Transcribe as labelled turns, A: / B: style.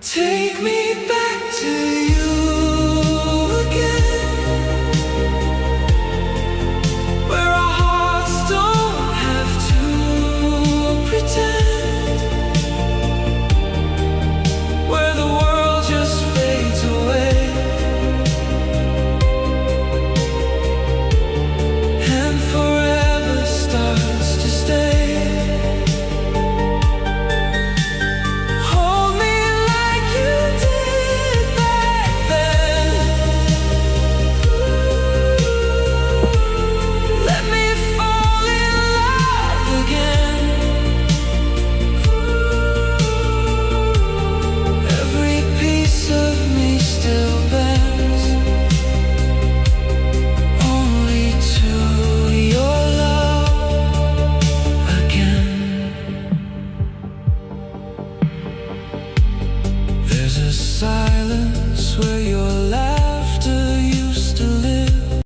A: Take me back to you again, where our hearts don't have to pretend, where the world just fades away and forever starts to stay. There's a silence